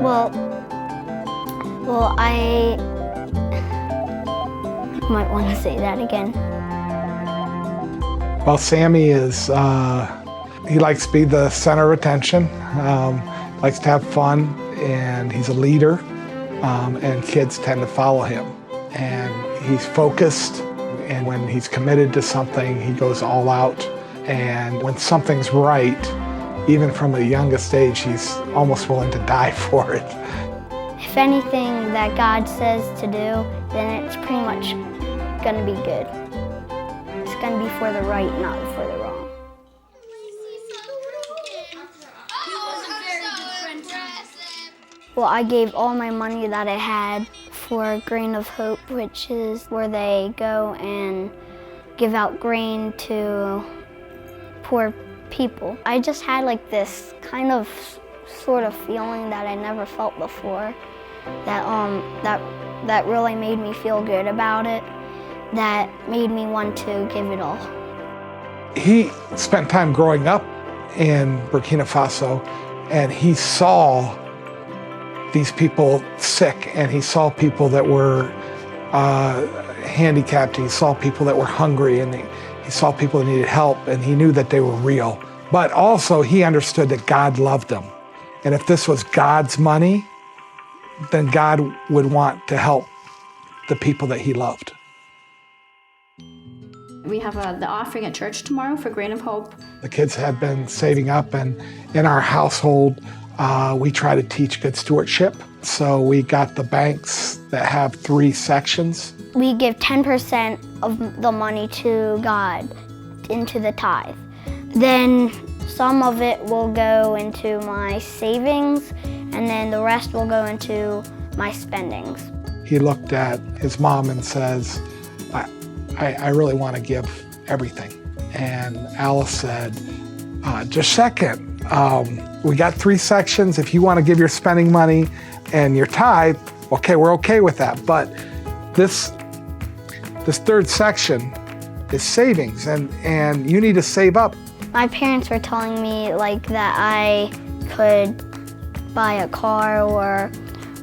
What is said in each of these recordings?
Well, I might want to say that again. Well, Sammy is, he likes to be the center of attention, likes to have fun, and he's a leader, and kids tend to follow him. And he's focused, and when he's committed to something, he goes all out. And when something's right, even from the youngest age, he's almost willing to die for it. If anything that God says to do, then it's pretty much gonna be good. It's gonna be for the right, not for the wrong. Well, I gave all my money that I had for Grain of Hope, which is where they go and give out grain to poor people. I just had like this kind of sort of feeling that I never felt before, that really made me feel good about it, that made me want to give it all. He spent time growing up in Burkina Faso, and he saw these people sick, and he saw people that were handicapped, he saw people that were hungry, and he saw people that needed help, and he knew that they were real. But also he understood that God loved them. And if this was God's money, then God would want to help the people that he loved. We have the offering at church tomorrow for Grain of Hope. The kids have been saving up, and in our household, we try to teach good stewardship. So we got the banks that have 3 sections. We give 10% of the money to God into the tithe. Then some of it will go into my savings, and then the rest will go into my spendings. He looked at his mom and says, I really want to give everything. And Alice said, just a second, we got 3 sections. If you want to give your spending money and your tithe, okay, we're okay with that. But this 3rd section is savings, and you need to save up. My parents were telling me like that I could buy a car or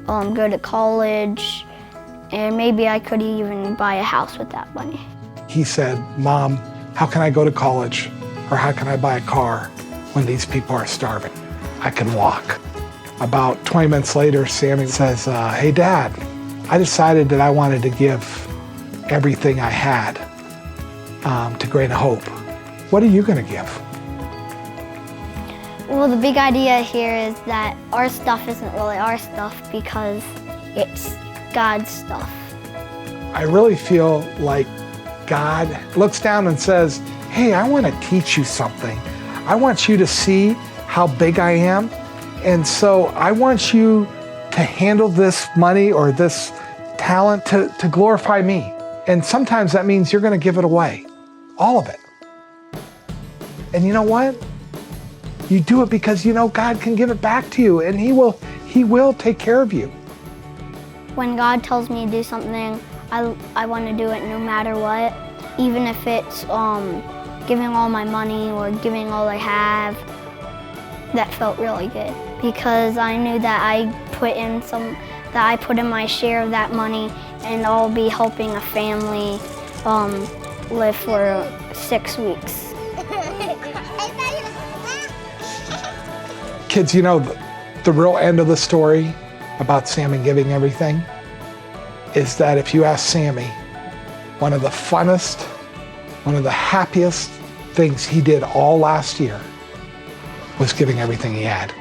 go to college, and maybe I could even buy a house with that money. He said, Mom, how can I go to college, or how can I buy a car when these people are starving? I can walk. About 20 minutes later, Sammy says, hey Dad, I decided that I wanted to give everything I had to Grain of Hope. What are you gonna give? Well, the big idea here is that our stuff isn't really our stuff because it's God's stuff. I really feel like God looks down and says, hey, I want to teach you something. I want you to see how big I am. And so I want you to handle this money or this talent to glorify me. And sometimes that means you're going to give it away, all of it. And you know what? You do it because you know God can give it back to you, and He will take care of you. When God tells me to do something, I want to do it no matter what, even if it's giving all my money or giving all I have. That felt really good because I knew that I put in my share of that money, and I'll be helping a family live for 6 weeks. Kids, you know, the real end of the story about Sammy giving everything is that if you ask Sammy, one of the funnest, one of the happiest things he did all last year was giving everything he had.